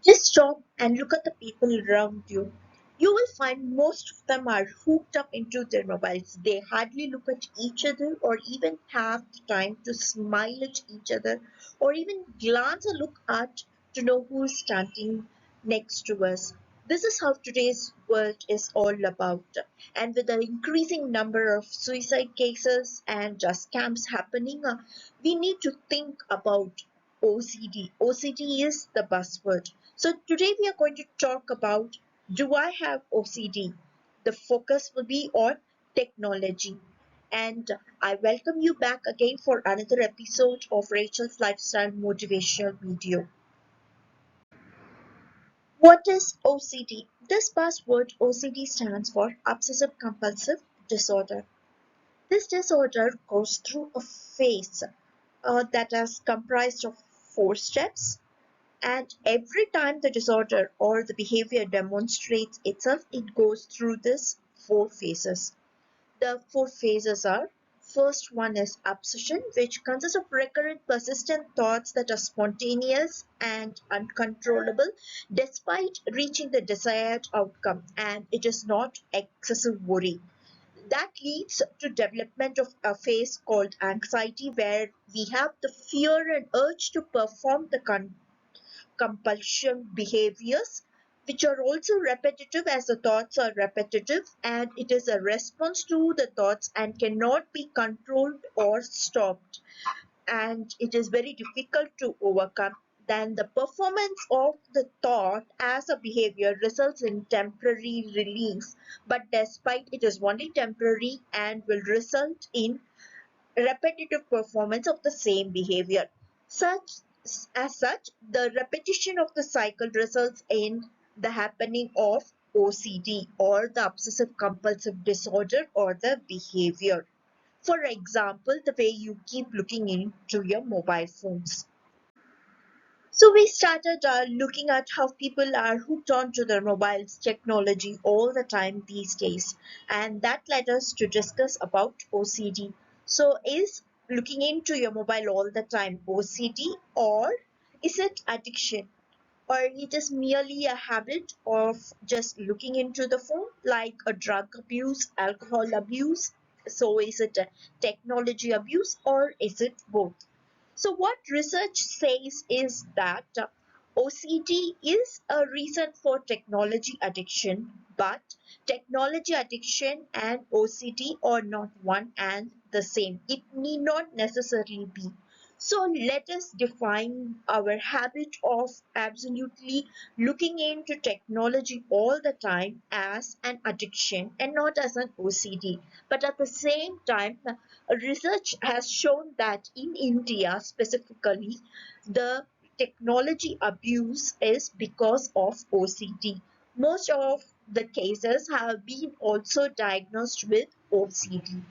Just stop and look at the people around you. You will find most of them are hooked up into their mobiles. They hardly look at each other or even have the time to smile at each other or even glance a look at to know who is standing next to us. This is how today's world is all about. And with the increasing number of suicide cases and scams happening, we need to think about OCD. OCD is the buzzword. So today we are going to talk about, do I have OCD? The focus will be on technology. And I welcome you back again for another episode of Rachel's Lifestyle Motivational Video. What is OCD? This buzzword OCD stands for Obsessive Compulsive Disorder. This disorder goes through a phase that is comprised of four steps. And every time the disorder or the behavior demonstrates itself, it goes through this four phases. The four phases are: first one is obsession, which consists of recurrent persistent thoughts that are spontaneous and uncontrollable despite reaching the desired outcome, and it is not excessive worry. That leads to development of a phase called anxiety, where we have the fear and urge to perform the compulsion behaviors, which are also repetitive as the thoughts are repetitive, and it is a response to the thoughts and cannot be controlled or stopped, and it is very difficult to overcome. Then the performance of the thought as a behavior results in temporary relief, but despite it is only temporary and will result in repetitive performance of the same behavior. Such as such, the repetition of the cycle results in the happening of OCD, or the obsessive compulsive disorder, or the behavior. For example, the way you keep looking into your mobile phones. So we started looking at how people are hooked onto their mobiles technology all the time these days, and that led us to discuss about OCD. So is looking into your mobile all the time OCD, or is it addiction, or it is merely a habit of just looking into the phone, like a drug abuse, alcohol abuse? So is it a technology abuse, or is it both? So, what research says is that OCD is a reason for technology addiction, but technology addiction and OCD are not one and the same. It need not necessarily be. So, let us define our habit of absolutely looking into technology all the time as an addiction and not as an OCD. But at the same time, research has shown that in India specifically, the technology abuse is because of OCD. Most of the cases have been also diagnosed with OCD.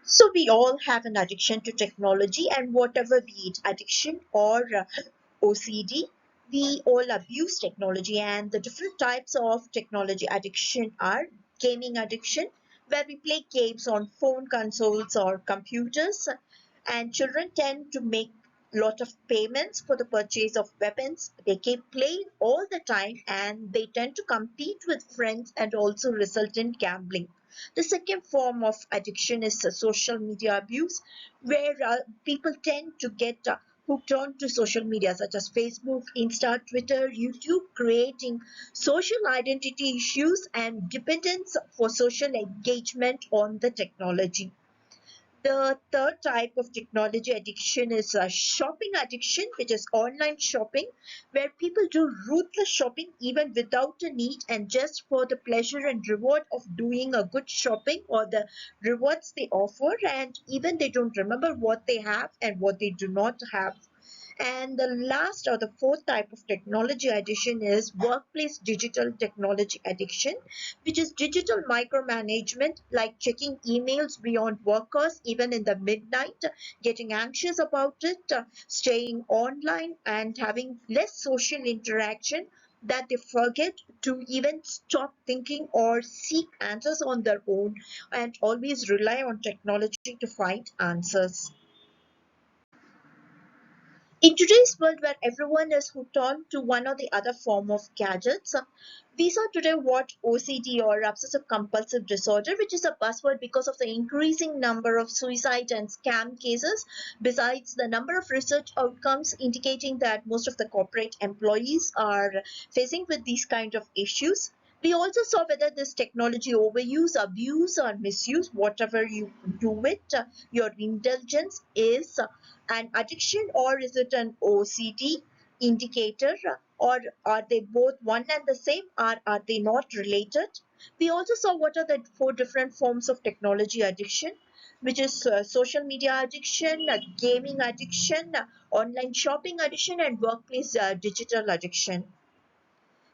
So we all have an addiction to technology, and whatever be it addiction or OCD, we all abuse technology. And the different types of technology addiction are: gaming addiction, where we play games on phone consoles or computers, and children tend to make lot of payments for the purchase of weapons. They keep playing all the time and they tend to compete with friends and also result in gambling. The second form of addiction is social media abuse, where people tend to get hooked on to social media such as Facebook, Insta, Twitter, YouTube, creating social identity issues and dependence for social engagement on the technology. The third type of technology addiction is shopping addiction, which is online shopping, where people do ruthless shopping even without a need and just for the pleasure and reward of doing a good shopping or the rewards they offer, and even they don't remember what they have and what they do not have. And the last or the fourth type of technology addiction is workplace digital technology addiction, which is digital micromanagement, like checking emails beyond work hours, even in the midnight, getting anxious about it, staying online, and having less social interaction, that they forget to even stop thinking or seek answers on their own and always rely on technology to find answers. In today's world where everyone is hooked on to one or the other form of gadgets, we saw today what OCD or obsessive compulsive disorder, which is a buzzword because of the increasing number of suicide and scam cases, besides the number of research outcomes indicating that most of the corporate employees are facing with these kind of issues. We also saw whether this technology overuse, abuse, or misuse, whatever you do with your indulgence is an addiction or is it an OCD indicator, or are they both one and the same, or are they not related? We also saw what are the four different forms of technology addiction, which is social media addiction, gaming addiction, online shopping addiction, and workplace digital addiction.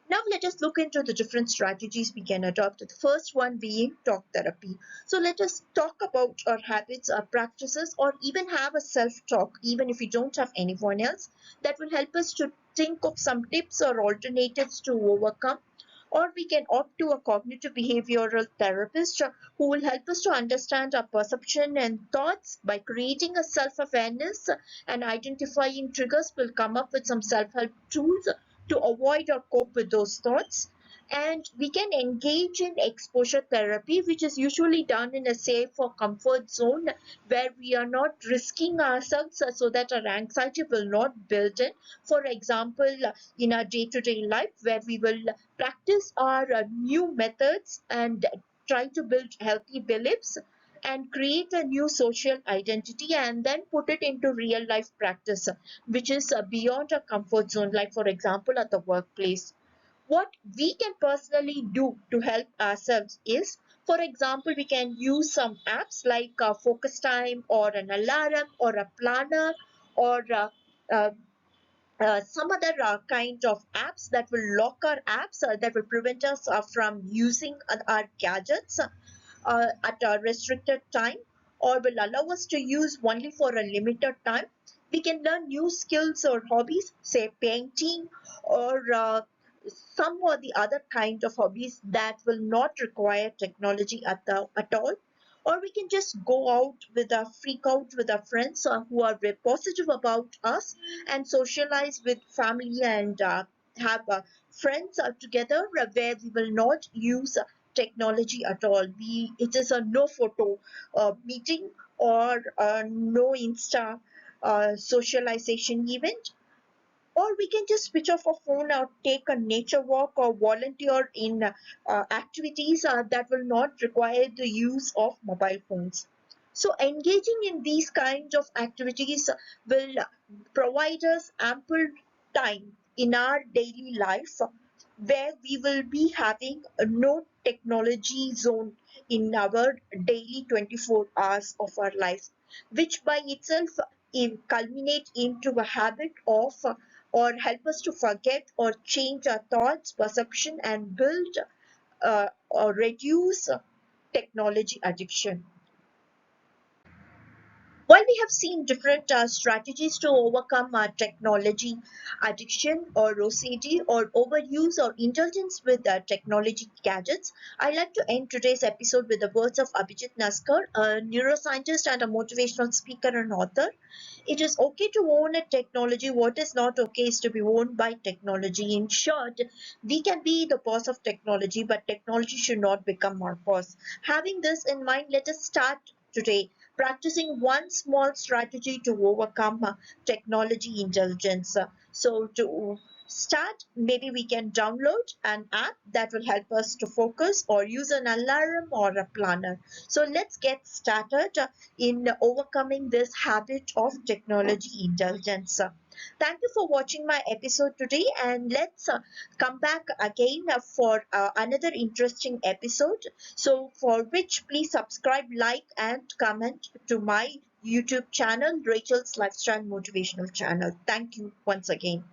Now let us look into the different strategies we can adopt. The first one being talk therapy. So let us talk about our habits, our practices, or even have a self-talk, even if we don't have anyone else, that will help us to think of some tips or alternatives to overcome. Or we can opt to a cognitive behavioral therapist who will help us to understand our perception and thoughts by creating a self-awareness and identifying triggers. Will come up with some self-help tools to avoid or cope with those thoughts. And we can engage in exposure therapy, which is usually done in a safe or comfort zone where we are not risking ourselves so that our anxiety will not build in. For example, in our day to day life, where we will practice our new methods and try to build healthy beliefs and create a new social identity and then put it into real life practice, which is beyond our comfort zone, like for example at the workplace. What we can personally do to help ourselves is, for example, we can use some apps like focus time or an alarm or a planner or uh, some other kind of apps that will lock our apps, that will prevent us from using our gadgets at a restricted time, or will allow us to use only for a limited time. We can learn new skills or hobbies, say painting or some or the other kind of hobbies that will not require technology at all. Or we can just go out with a freak out with our friends who are very positive about us and socialize with family and have friends together where we will not use technology at all. It is a no photo meeting or no Insta socialization event. Or we can just switch off our phone or take a nature walk or volunteer in activities that will not require the use of mobile phones. So engaging in these kinds of activities will provide us ample time in our daily life where we will be having no technology zone in our daily 24 hours of our life, which by itself culminate into a habit of or help us to forget or change our thoughts, perception, and build or reduce technology addiction. While we have seen different strategies to overcome technology addiction or OCD or overuse or indulgence with technology gadgets, I'd like to end today's episode with the words of Abhijit Naskar, a neuroscientist and a motivational speaker and author. It is okay to own a technology. What is not okay is to be owned by technology. In short, we can be the boss of technology, but technology should not become our boss. Having this in mind, let us start today practicing one small strategy to overcome technology indulgence. So, to start, maybe we can download an app that will help us to focus or use an alarm or a planner. So, let's get started in overcoming this habit of technology indulgence. Thank you for watching my episode today, and let's come back again for another interesting episode. So, for which please subscribe, like, and comment to my YouTube channel, Rachel's Lifestyle Motivational Channel. Thank you once again.